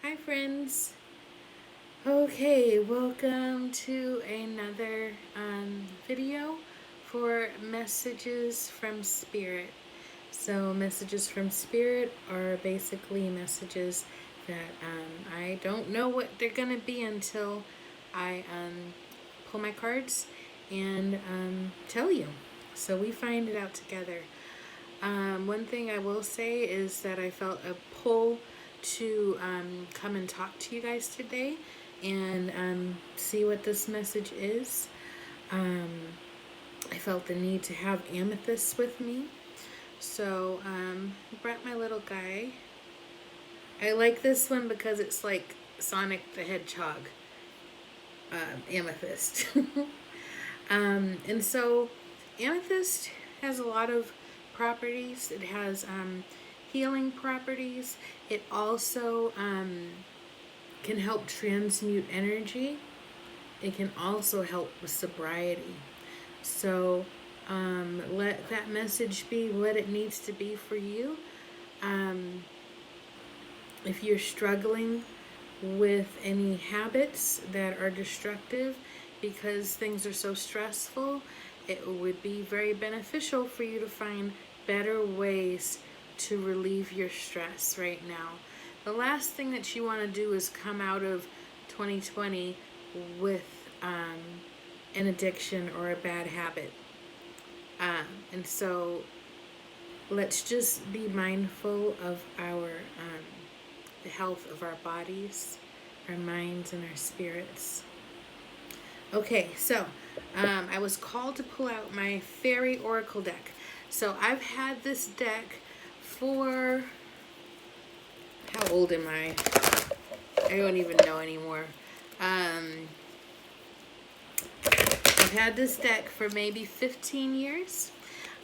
Hi friends. Okay, welcome to another video for Messages from Spirit. So messages from Spirit are basically messages that I don't know what they're going to be until I pull my cards and tell you. So we find it out together. One thing I will say is that I felt a pull to come and talk to you guys today and see what this message is. I felt the need to have amethyst with me. So I brought my little guy. I like this one because it's like Sonic the Hedgehog amethyst. And so amethyst has a lot of properties. It has healing properties. It also can help transmute energy. It can also help with sobriety. So let that message be what it needs to be for you. If you're struggling with any habits that are destructive because things are so stressful, it would be very beneficial for you to find better ways to relieve your stress right now. The last thing that you want to do is come out of 2020 with an addiction or a bad habit. And so let's just be mindful of the health of our bodies, our minds, and our spirits. Okay, so I was called to pull out my Fairy Oracle deck. So I've had this deck for, how old am I? I don't even know anymore. I've had this deck for maybe 15 years.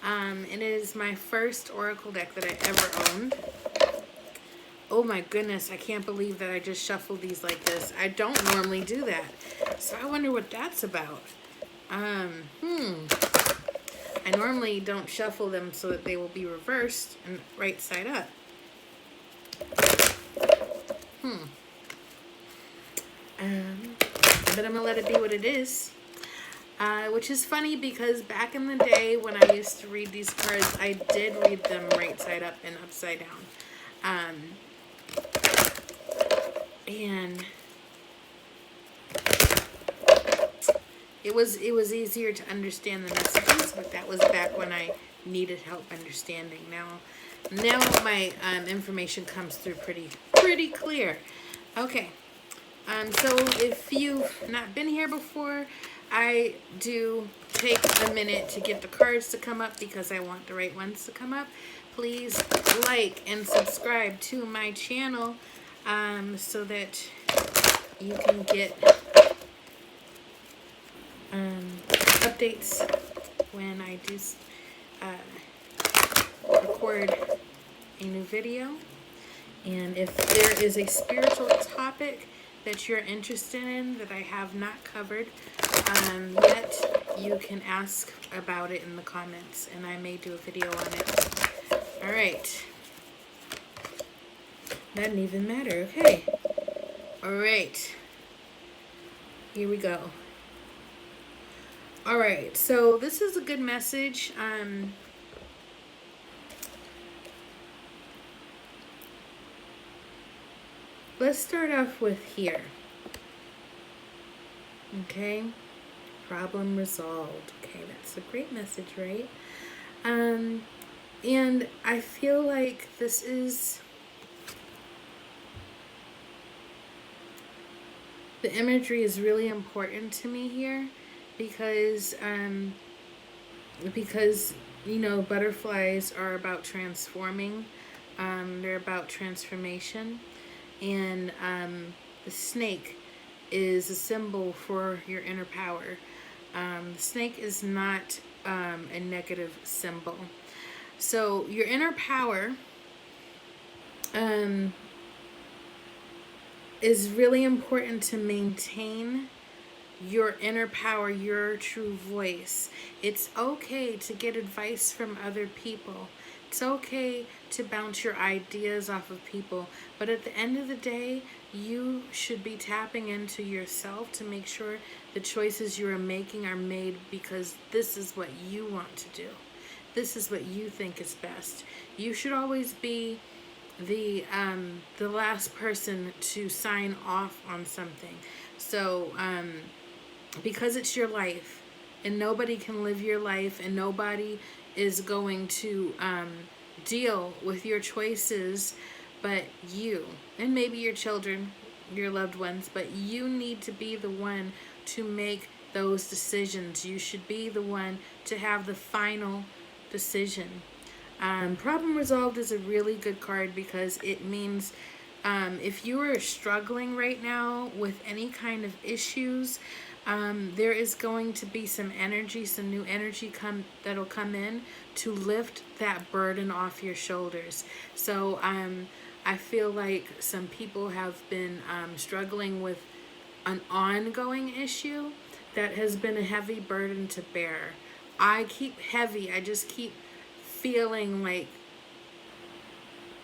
It is my first Oracle deck that I ever owned. Oh my goodness, I can't believe that I just shuffled these like this. I don't normally do that. So I wonder what that's about. I normally don't shuffle them so that they will be reversed and right side up. But I'm going to let it be what it is. Which is funny because back in the day when I used to read these cards, I did read them right side up and upside down. And it was easier to understand the messages, but that was back when I needed help understanding. Now my information comes through pretty clear. Okay. So if you've not been here before, I do take a minute to get the cards to come up because I want the right ones to come up. Please like and subscribe to my channel so that you can get updates when I do record a new video. And if there is a spiritual topic that you're interested in that I have not covered yet, you can ask about it in the comments and I may do a video on it. All right. That didn't even matter. Okay. All right. Here we go. All right. So this is a good message. Let's start off with here. Okay. Problem resolved. Okay, that's a great message, right? And I feel like this is the imagery is really important to me here because you know, butterflies are about transforming. They're about transformation, and the snake is a symbol for your inner power. The snake is not a negative symbol. So your inner power is really important to maintain your inner power, your true voice. It's okay to get advice from other people. It's okay to bounce your ideas off of people, but at the end of the day, you should be tapping into yourself to make sure the choices you are making are made because this is what you want to do. This is what you think is best. You should always be the last person to sign off on something. So because it's your life, and nobody can live your life, and nobody is going to deal with your choices but you, and maybe your children, your loved ones, but you need to be the one to make those decisions. You should be the one to have the final decision. Problem resolved is a really good card because it means if you are struggling right now with any kind of issues, there is going to be some energy, some new energy that'll come in to lift that burden off your shoulders. So I feel like some people have been struggling with an ongoing issue that has been a heavy burden to bear. I just keep feeling like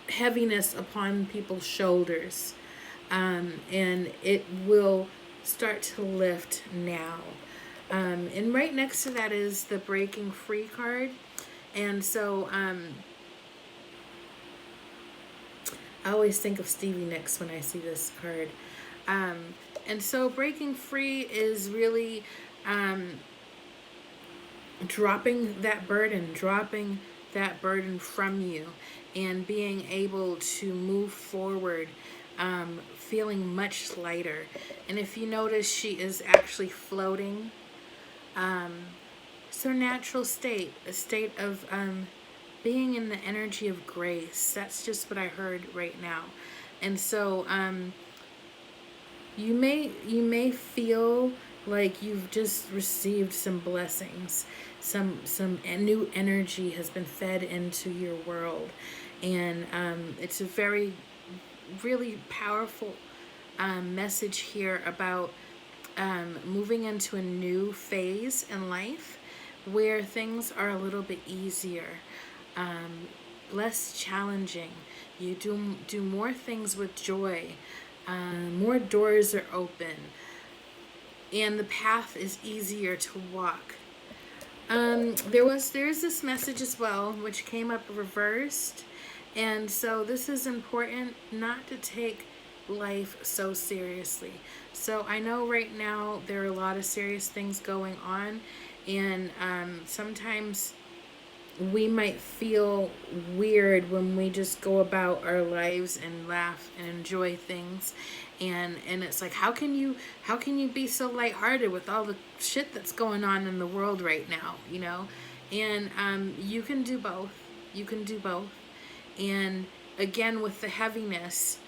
heaviness upon people's shoulders. And it will start to lift now. And right next to that is the Breaking Free card. And so I always think of Stevie Nicks when I see this card. And so Breaking Free is really dropping that burden from you and being able to move forward, feeling much lighter. And if you notice, she is actually floating. It's her natural state, a state of being in the energy of grace. That's just what I heard right now. And so you may feel like you've just received some blessings, some new energy has been fed into your world, and it's a really powerful message here about moving into a new phase in life where things are a little bit easier, less challenging. You do more things with joy. More doors are open, and the path is easier to walk. There's this message as well, which came up reversed, and so this is important not to take life so seriously. So I know right now there are a lot of serious things going on, and sometimes we might feel weird when we just go about our lives and laugh and enjoy things, and it's like, how can you be so lighthearted with all the shit that's going on in the world right now, and you can do both. And again, with the heaviness,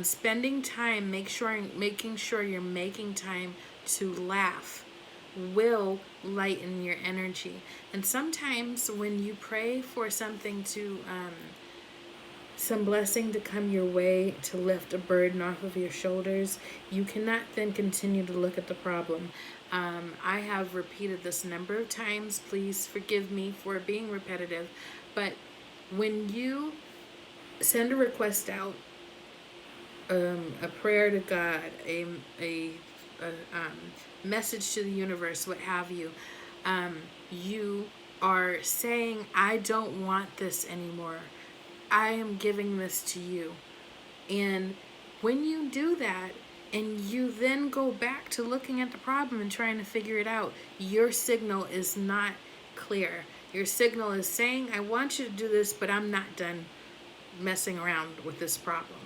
spending time, making sure you're making time to laugh will lighten your energy. And sometimes when you pray for something to some blessing to come your way to lift a burden off of your shoulders, you cannot then continue to look at the problem. I have repeated this a number of times. Please forgive me for being repetitive, but when you send a request out, a prayer to God, a message to the universe, what have you, you are saying, I don't want this anymore. I am giving this to you. And when you do that, and you then go back to looking at the problem and trying to figure it out, your signal is not clear. Your signal is saying, I want you to do this, but I'm not done messing around with this problem.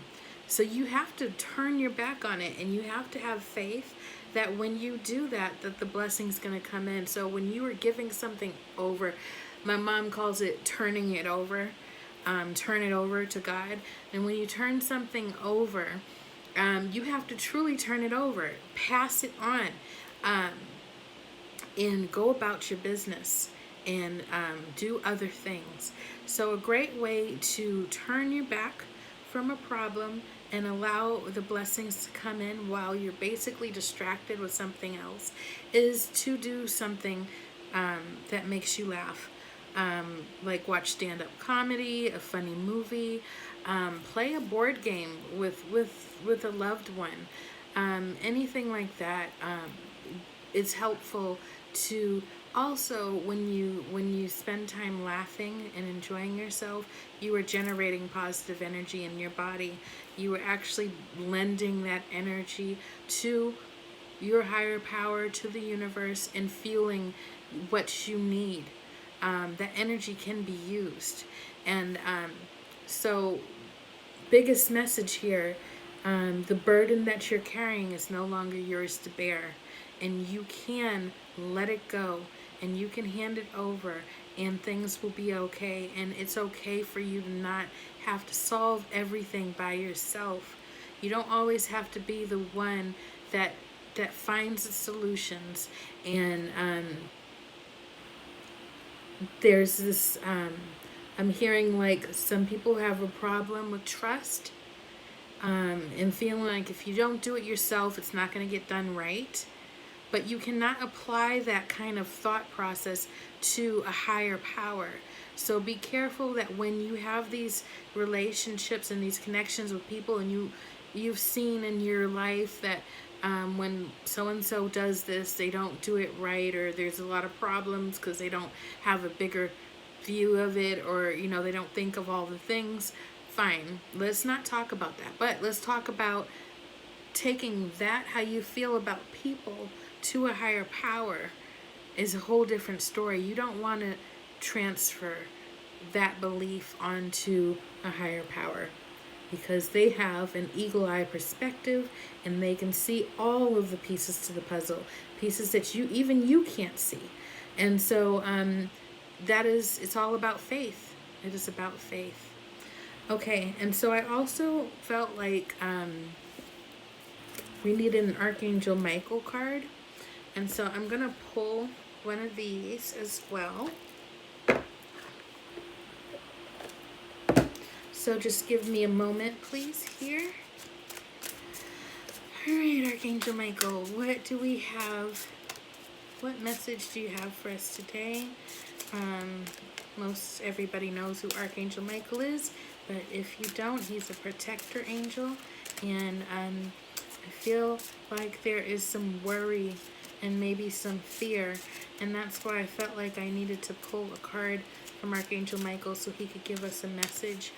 So you have to turn your back on it, and you have to have faith that when you do that the blessing's going to come in. So when you are giving something over, my mom calls it turning it over, turn it over to God. And when you turn something over, you have to truly turn it over, pass it on, and go about your business and do other things. So a great way to turn your back from a problem and allow the blessings to come in while you're basically distracted with something else is to do something that makes you laugh. like watch stand-up comedy, a funny movie, play a board game with a loved one, anything like that. It's helpful to also, when you spend time laughing and enjoying yourself, you are generating positive energy in your body. You are actually lending that energy to your higher power, to the universe, and feeling what you need. That energy can be used. And so, biggest message here, the burden that you're carrying is no longer yours to bear. And you can let it go, and you can hand it over, and things will be okay. And it's okay for you to not have to solve everything by yourself. You don't always have to be the one that finds the solutions. And there's this I'm hearing like some people have a problem with trust, and feeling like if you don't do it yourself, it's not going to get done right. But you cannot apply that kind of thought process to a higher power. So be careful that when you have these relationships and these connections with people, and you've seen in your life that when so and so does this, they don't do it right, or there's a lot of problems because they don't have a bigger view of it, or they don't think of all the things. Fine, let's not talk about that, but let's talk about taking that, how you feel about people, to a higher power is a whole different story. You don't want to transfer that belief onto a higher power, because they have an eagle eye perspective, and they can see all of the pieces to the puzzle, pieces that you can't see. And so it's all about faith. It is about faith. Okay, and so I also felt like we needed an Archangel Michael card. And so I'm going to pull one of these as well. So just give me a moment, please, here. All right, Archangel Michael, what do we have? What message do you have for us today? Most everybody knows who Archangel Michael is, but if you don't, he's a protector angel. And I feel like there is some worry and maybe some fear, and that's why I felt like I needed to pull a card from Archangel Michael so he could give us a message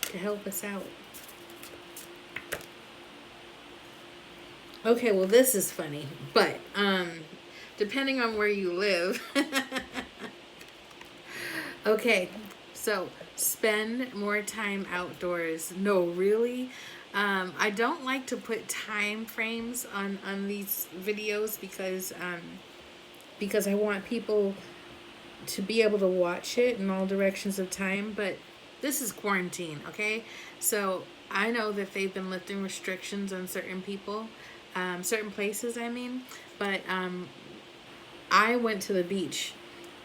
to help us out. Okay, well, this is funny, but depending on where you live. Okay, so spend more time outdoors. No, really? I don't like to put time frames on these videos because I want people to be able to watch it in all directions of time, but this is quarantine, okay? So I know that they've been lifting restrictions on certain people, certain places, I mean, but I went to the beach.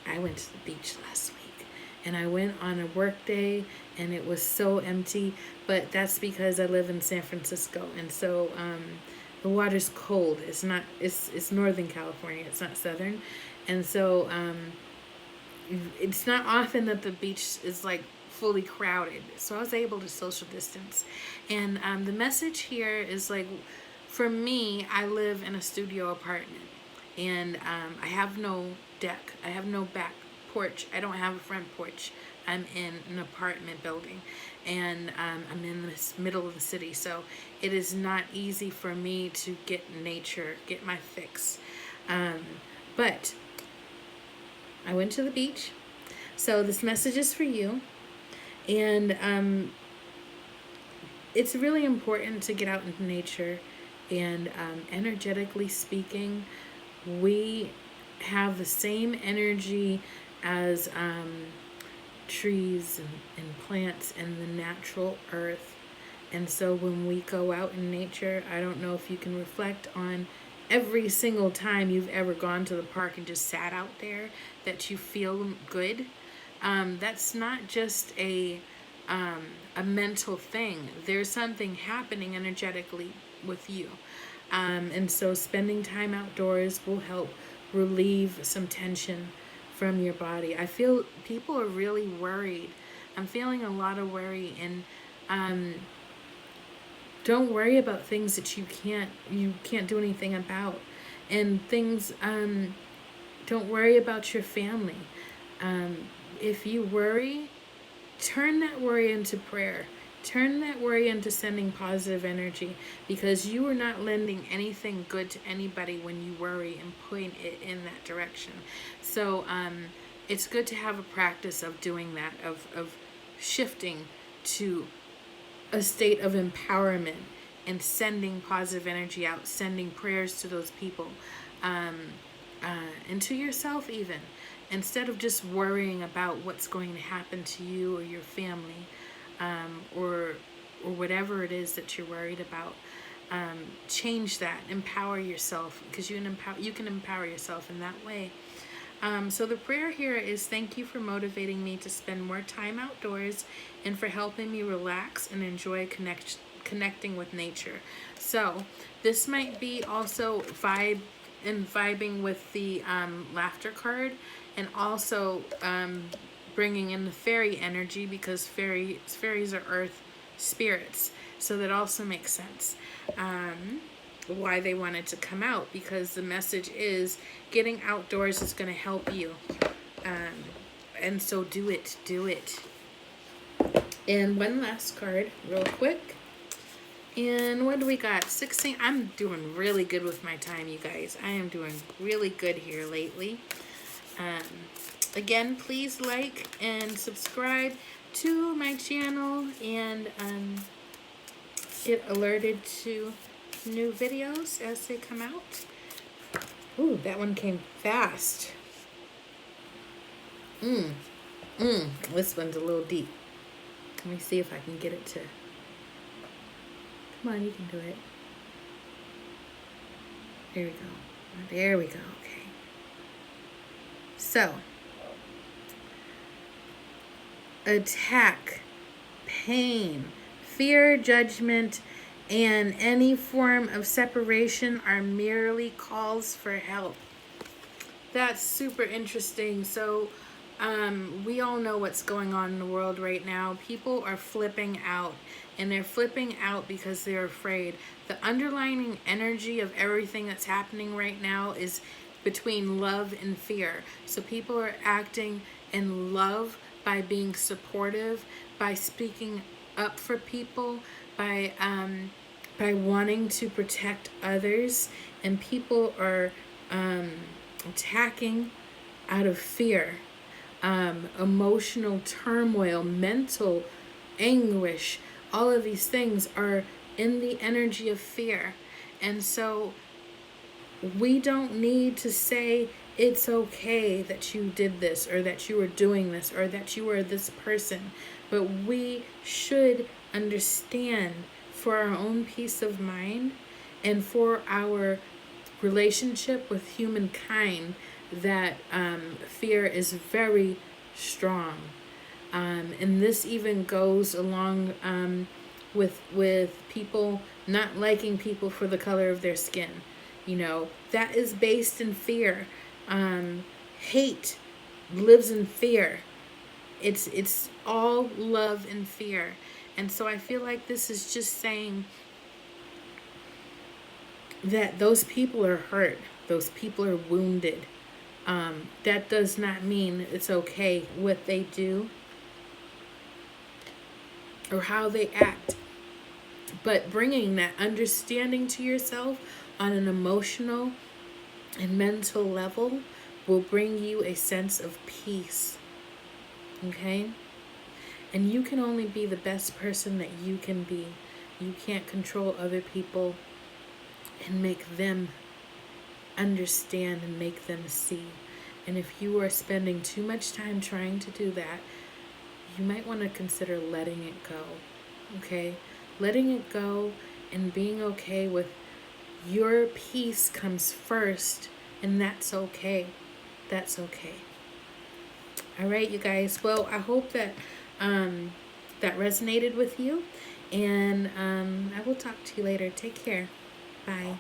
I went to the beach last week, and I went on a work day, and it was so empty, but that's because I live in San Francisco, and so the water's cold. It's not, it's Northern California, it's not Southern, and so it's not often that the beach is like fully crowded, so I was able to social distance. And the message here is like, for me, I live in a studio apartment, and I have no deck, I have no back porch, I don't have a front porch. I'm in an apartment building, and I'm in the middle of the city, so it is not easy for me to get nature, get my fix. But I went to the beach, so this message is for you. And it's really important to get out into nature, and energetically speaking, we have the same energy as trees and plants and the natural earth. And so when we go out in nature, I don't know if you can reflect on every single time you've ever gone to the park and just sat out there, that you feel good. That's not just a mental thing. There's something happening energetically with you. And so spending time outdoors will help relieve some tension from your body. I feel people are really worried. I'm feeling a lot of worry, and don't worry about things that you can't do anything about, and things don't worry about your family. If you worry, turn that worry into prayer. Turn that worry into sending positive energy, because you are not lending anything good to anybody when you worry and point it in that direction. So it's good to have a practice of doing that, of shifting to a state of empowerment and sending positive energy out, sending prayers to those people, and to yourself even, instead of just worrying about what's going to happen to you or your family, or whatever it is that you're worried about. Change that, empower yourself, because you can empower yourself in that way. So the prayer here is: thank you for motivating me to spend more time outdoors and for helping me relax and enjoy connecting with nature. So this might be also vibing with the laughter card, and also bringing in the fairy energy, because fairies are earth spirits. So that also makes sense. Why they wanted to come out, because the message is getting outdoors is going to help you, and so do it. And one last card real quick, and what do we got? 16. I'm doing really good with my time, you guys. I am doing really good here lately. Again, please like and subscribe to my channel, and get alerted to new videos as they come out. Ooh, that one came fast. This one's a little deep. Let me see if I can get it to... Come on, you can do it. There we go. There we go. Okay. So, attack, pain, fear, judgment, and any form of separation are merely calls for help. That's super interesting. So we all know what's going on in the world right now. People are flipping out, and they're flipping out because they're afraid. The underlying energy of everything that's happening right now is between love and fear. So people are acting in love by being supportive, by speaking up for people, by wanting to protect others, and people are attacking out of fear. Emotional turmoil, mental anguish, all of these things are in the energy of fear. And so we don't need to say it's okay that you did this, or that you were doing this, or that you were this person, but we should understand, for our own peace of mind and for our relationship with humankind, that fear is very strong. And this even goes along with people not liking people for the color of their skin. You know, that is based in fear. Hate lives in fear. It's all love and fear. And so I feel like this is just saying that those people are hurt. Those people are wounded. That does not mean it's okay what they do or how they act. But bringing that understanding to yourself on an emotional and mental level will bring you a sense of peace. Okay? And you can only be the best person that you can be. You can't control other people and make them understand and make them see. And if you are spending too much time trying to do that, you might want to consider letting it go. Okay? Letting it go and being okay with your peace comes first, and that's okay. That's okay. All right, you guys. Well, I hope that that resonated with you, and I will talk to you later. Take care. Bye.